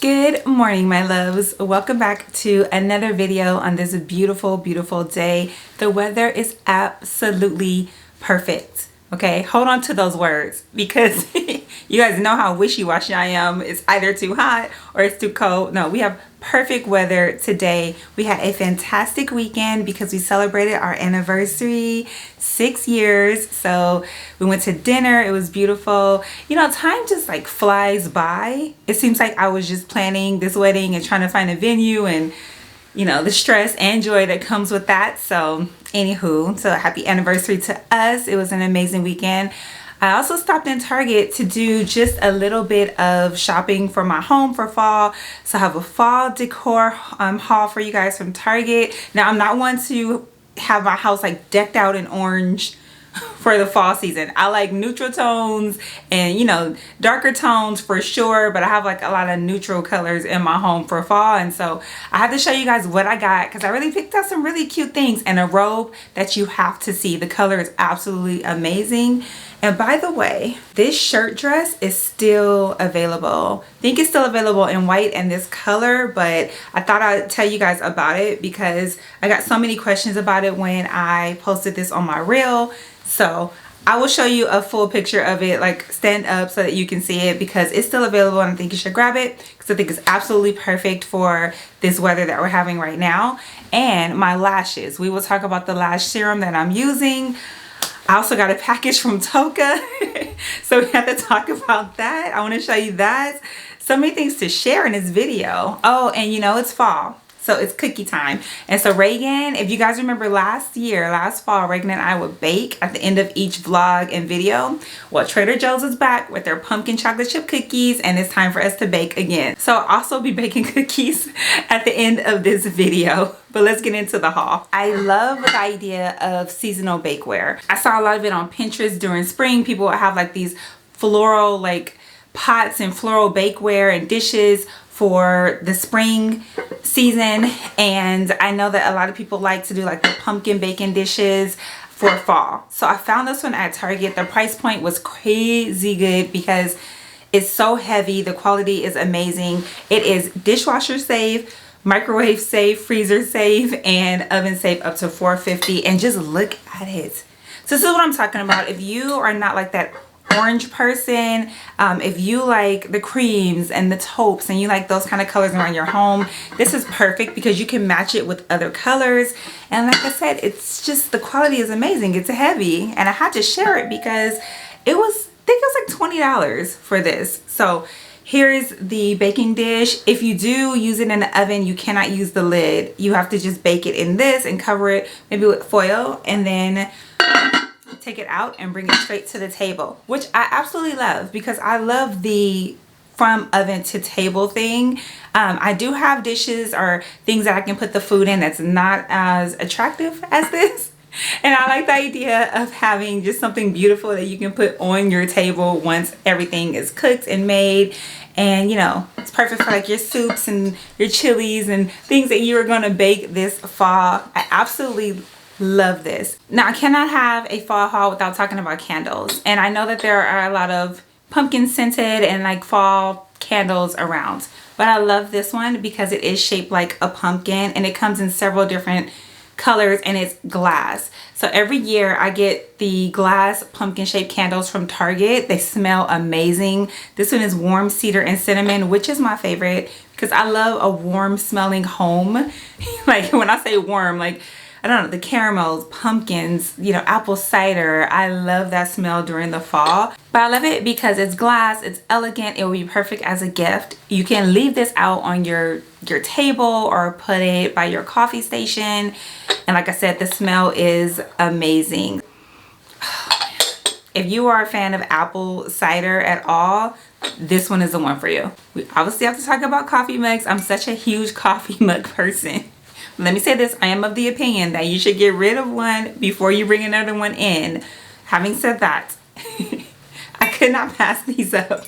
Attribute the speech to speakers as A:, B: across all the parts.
A: Good morning, my loves. Welcome back to another video on this beautiful, beautiful day. The weather is absolutely perfect. Okay, hold on to those words because you guys know how wishy-washy I am. It's either too hot or it's too cold. No, we have perfect weather today. We had a fantastic weekend because we celebrated our anniversary, 6 years. So we went to dinner. It was beautiful. You know, time just like flies by. It seems like I was just planning this wedding and trying to find a venue and you know, the stress and joy that comes with that. So anywho, so happy anniversary to us. It was an amazing weekend. I also stopped in Target to do just a little bit of shopping for my home for fall. So I have a fall decor haul for you guys from Target. Now I'm not one to have my house like decked out in orange for the fall season. I like neutral tones and, you know, darker tones for sure, but I have like a lot of neutral colors in my home for fall. And so I have to show you guys what I got because I really picked out some really cute things and a robe that you have to see. The color is absolutely amazing. And by the way, this shirt dress is still available. I think it's still available in white and this color, but I thought I'd tell you guys about it because I got so many questions about it when I posted this on my reel. So I will show you a full picture of it, like stand up so that you can see it because it's still available and I think you should grab it because I think it's absolutely perfect for this weather that we're having right now. And my lashes. We will talk about the lash serum that I'm using. I also got a package from Tocca, so we have to talk about that. I want to show you that. So many things to share in this video. Oh, and you know, it's fall. So it's cookie time. And so Reagan, if you guys remember last fall, Reagan and I would bake at the end of each vlog and video. Well, Trader Joe's is back with their pumpkin chocolate chip cookies and it's time for us to bake again. So I'll also be baking cookies at the end of this video. But let's get into the haul. I love the idea of seasonal bakeware. I saw a lot of it on Pinterest during spring. People would have like these floral like pots and floral bakeware and dishes for the spring season, and I know that a lot of people like to do like the pumpkin bacon dishes for fall. So I found this one at Target. The price point was crazy good because it's so heavy. The quality is amazing. It is dishwasher safe, microwave safe, freezer safe, and oven safe up to 450. And just look at it. So this is what I'm talking about. If you are not like that orange person, if you like the creams and the taupes and you like those kind of colors around your home, this is perfect because you can match it with other colors. And like I said, it's just, the quality is amazing. It's heavy and I had to share it because it was, I think it was like $20 for this. So here's the baking dish. If you do use it in the oven, you cannot use the lid. You have to just bake it in this and cover it maybe with foil and then take it out and bring it straight to the table, which I absolutely love because I love the from oven to table thing. I do have dishes or things that I can put the food in that's not as attractive as this. And I like the idea of having just something beautiful that you can put on your table once everything is cooked and made. And you know, it's perfect for like your soups and your chilies and things that you're gonna bake this fall. I absolutely love this. Now I cannot have a fall haul without talking about candles, and I know that there are a lot of pumpkin scented and like fall candles around, but I love this one because it is shaped like a pumpkin and it comes in several different colors and it's glass. So every year I get the glass pumpkin shaped candles from Target. They smell amazing. This one is warm cedar and cinnamon, which is my favorite because I love a warm smelling home. Like when I say warm, like I don't know, the caramels, pumpkins, you know, apple cider. I love that smell during the fall. But I love it because it's glass, it's elegant, it will be perfect as a gift. You can leave this out on your table or put it by your coffee station. And like I said, the smell is amazing. If you are a fan of apple cider at all, this one is the one for you. We obviously have to talk about coffee mugs. I'm such a huge coffee mug person. Let me say this, I am of the opinion that you should get rid of one before you bring another one in. Having said that, I could not pass these up.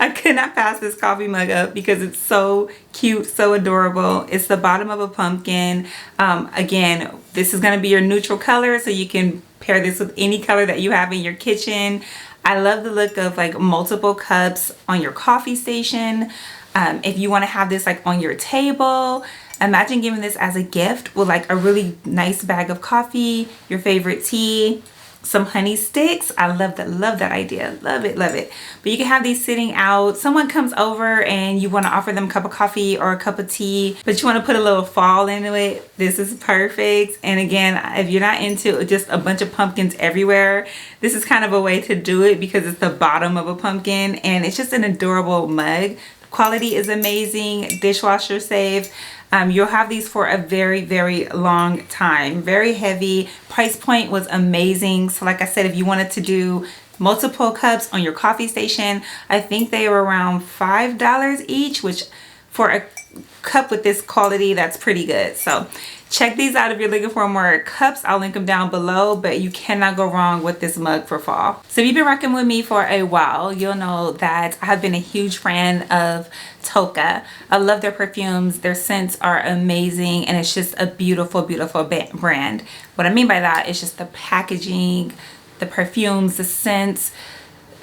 A: I could not pass this coffee mug up because it's so cute, so adorable. It's the bottom of a pumpkin. Again, this is going to be your neutral color, so you can pair this with any color that you have in your kitchen. I love the look of like multiple cups on your coffee station. If you want to have this like on your table, imagine giving this as a gift with like a really nice bag of coffee, your favorite tea, some honey sticks. I love that idea. Love it, love it. But you can have these sitting out. Someone comes over and you want to offer them a cup of coffee or a cup of tea, but you want to put a little fall into it. This is perfect. And again, if you're not into just a bunch of pumpkins everywhere, this is kind of a way to do it because it's the bottom of a pumpkin and it's just an adorable mug. The quality is amazing, dishwasher safe. You'll have these for a very long time. Very heavy. Price point was amazing. So like I said, if you wanted to do multiple cups on your coffee station, I think they were around $5 each, which for a cup with this quality, that's pretty good. So check these out if you're looking for more cups. I'll link them down below, but you cannot go wrong with this mug for fall. So if you've been rocking with me for a while, you'll know that I have been a huge fan of Tocca. I love their perfumes. Their scents are amazing and it's just a beautiful brand. What I mean by that is just the packaging, the perfumes, the scents,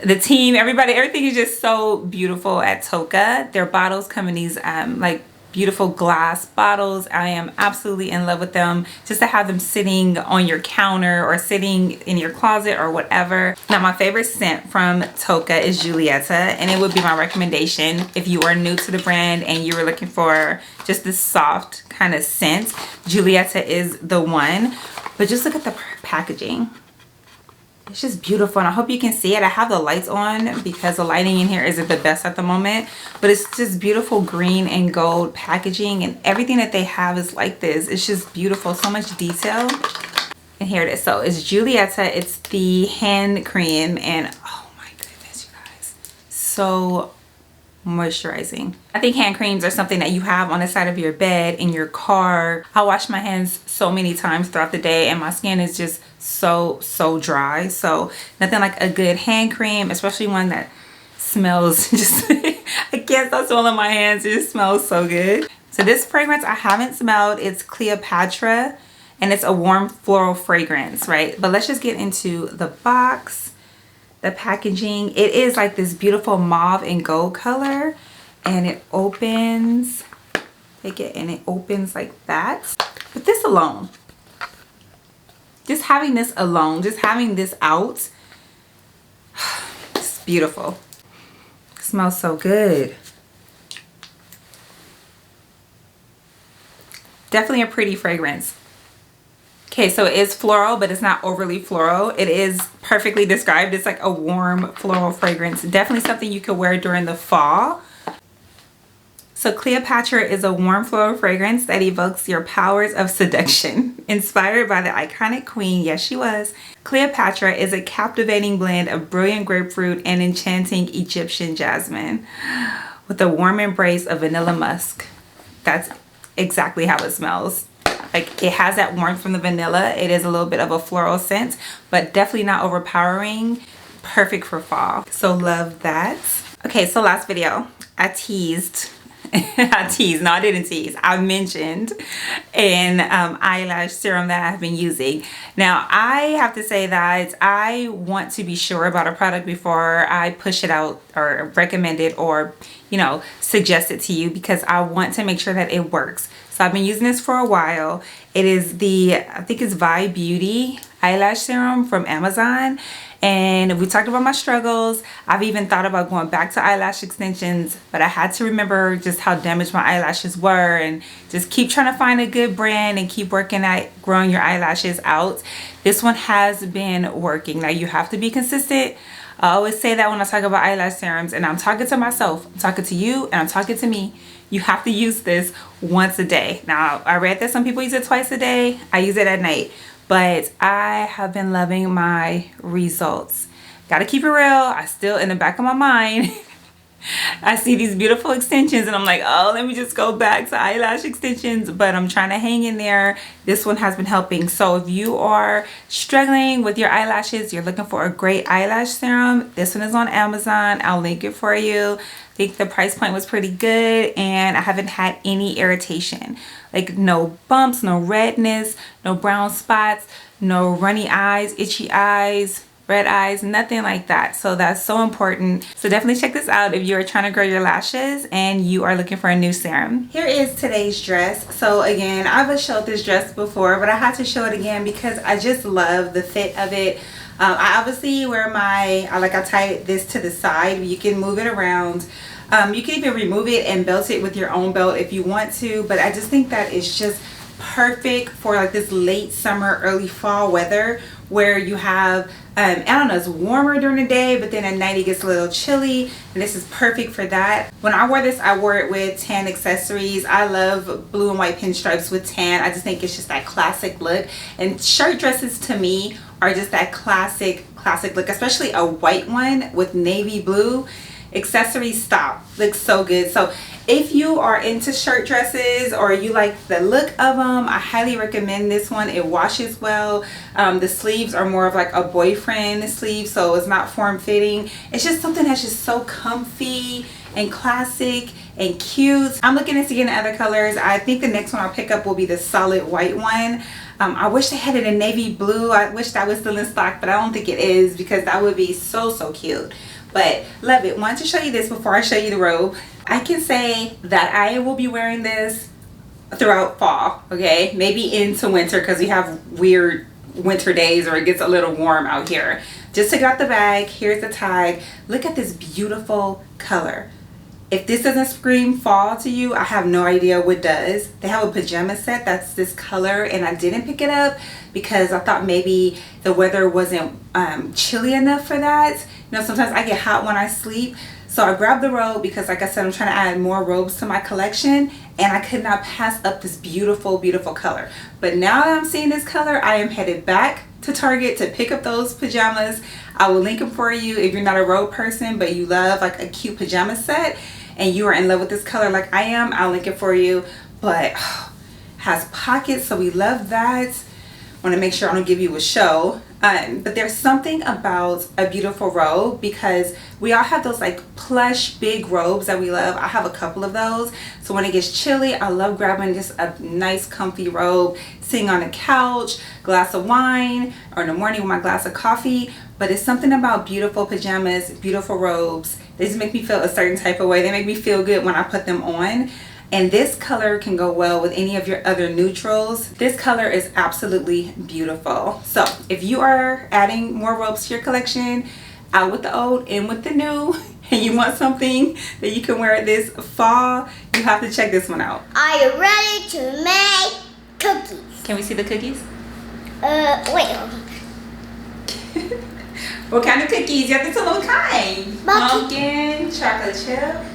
A: the team, everything is just so beautiful at Tocca. Their bottles come in these like beautiful glass bottles. I am absolutely in love with them. Just to have them sitting on your counter or sitting in your closet or whatever. Now my favorite scent from Tocca is Giulietta, and it would be my recommendation if you are new to the brand and you were looking for just this soft kind of scent. Giulietta is the one. But just look at the packaging. It's just beautiful and I hope you can see it. I have the lights on because the lighting in here isn't the best at the moment, but it's just beautiful green and gold packaging and everything that they have is like this. It's just beautiful, so much detail. And here it is. So it's Giulietta, it's the hand cream and oh my goodness, you guys, so moisturizing. I think hand creams are something that you have on the side of your bed, in your car. I wash my hands so many times throughout the day and my skin is just so dry. So nothing like a good hand cream, especially one that smells just I can't stop smelling my hands. It just smells so good. So this fragrance I haven't smelled. It's Cleopatra and it's a warm floral fragrance, right? But let's just get into the box. The packaging, it is like this beautiful mauve and gold color and it opens, take it and it opens like that. But this alone, just having this alone, just having this out, it's beautiful. It smells so good. Definitely a pretty fragrance. Okay, so it is floral, but it's not overly floral. It is perfectly described. It's like a warm floral fragrance. Definitely something you could wear during the fall. So Cleopatra is a warm floral fragrance that evokes your powers of seduction. Inspired by the iconic queen, yes she was, Cleopatra is a captivating blend of brilliant grapefruit and enchanting Egyptian jasmine with a warm embrace of vanilla musk. That's exactly how it smells. Like it has that warmth from the vanilla. It is a little bit of a floral scent, but definitely not overpowering. Perfect for fall. So love that. Okay, so last video I teased. No, I didn't tease. I mentioned an eyelash serum that I've been using. Now I have to say that I want to be sure about a product before I push it out or recommend it or, you know, suggest it to you because I want to make sure that it works. So I've been using this for a while. It is the, I think it's Vibe Beauty eyelash serum from Amazon. And we talked about my struggles. I've even thought about going back to eyelash extensions, but I had to remember just how damaged my eyelashes were and just keep trying to find a good brand and keep working at growing your eyelashes out. This one has been working. Now you have to be consistent. I always say that when I talk about eyelash serums, and I'm talking to myself, I'm talking to you, and I'm talking to me. You have to use this once a day. Now I read that some people use it twice a day. I use it at night. But I have been loving my results. Gotta keep it real. I still, in the back of my mind, I see these beautiful extensions and I'm like, oh, let me just go back to eyelash extensions. But I'm trying to hang in there. This one has been helping. So if you are struggling with your eyelashes, you're looking for a great eyelash serum, this one is on Amazon. I'll link it for you. I think the price point was pretty good and I haven't had any irritation. Like no bumps, no redness, no brown spots, no runny eyes, itchy eyes, red eyes, nothing like that. So that's so important. So definitely check this out if you're trying to grow your lashes and you are looking for a new serum. Here is today's dress. So again, I've showed this dress before, but I had to show it again because I just love the fit of it. I obviously wear I tie this to the side. You can move it around. You can even remove it and belt it with your own belt if you want to, but I just think that it's just perfect for like this late summer, early fall weather where you have, I don't know, it's warmer during the day, but then at night it gets a little chilly, and this is perfect for that. When I wore this, I wore it with tan accessories. I love blue and white pinstripes with tan. I just think it's just that classic look, and shirt dresses to me are just that classic look, especially a white one with navy blue. Accessories stop, looks so good. So if you are into shirt dresses or you like the look of them, I highly recommend this one. It washes well. The sleeves are more of like a boyfriend sleeve, so it's not form-fitting. It's just something that's just so comfy and classic and cute. I'm looking into getting other colors. I think the next one I'll pick up will be the solid white one. I wish they had it in navy blue. I wish that was still in stock, but I don't think it is because that would be so cute. But love it. Wanted to show you this before I show you the robe. I can say that I will be wearing this throughout fall, okay? Maybe into winter because we have weird winter days or it gets a little warm out here. Just took out the bag. Here's the tag. Look at this beautiful color. If this doesn't scream fall to you, I have no idea what does. They have a pajama set that's this color, and I didn't pick it up because I thought maybe the weather wasn't chilly enough for that. You know, sometimes I get hot when I sleep. So I grabbed the robe because, like I said, I'm trying to add more robes to my collection, and I could not pass up this beautiful color. But now that I'm seeing this color, I am headed back to Target to pick up those pajamas. I will link them for you if you're not a robe person but you love like a cute pajama set and you are in love with this color like I am. I'll link it for you. But has pockets, so we love that. Want to make sure I don't give you a show. But there's something about a beautiful robe because we all have those like plush big robes that we love. I have a couple of those, so when it gets chilly, I love grabbing just a nice comfy robe, sitting on a couch, glass of wine, or in the morning with my glass of coffee. But it's something about beautiful pajamas, beautiful robes. They just make me feel a certain type of way. They make me feel good when I put them on. And this color can go well with any of your other neutrals. This color is absolutely beautiful. So if you are adding more robes to your collection, out with the old, in with the new, and you want something that you can wear this fall, you have to check this one out.
B: Are you ready to make cookies?
A: Can we see the cookies?
B: Wait.
A: What kind of cookies? You have to tell what kind. Pumpkin, chocolate chip.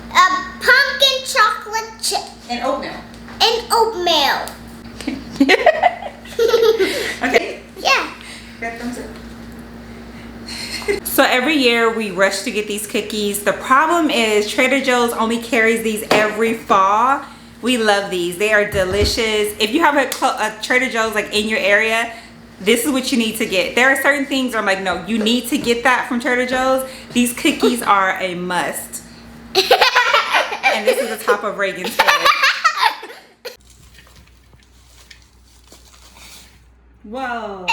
B: Pumpkin chocolate chip.
A: And oatmeal.
B: And oatmeal.
A: Okay.
B: Yeah.
A: Got thumbs up. So every year we rush to get these cookies. The problem is Trader Joe's only carries these every fall. We love these. They are delicious. If you have a Trader Joe's like in your area, this is what you need to get. There are certain things where I'm like, no, you need to get that from Trader Joe's. These cookies are a must. And this is the top of Reagan's head. Whoa.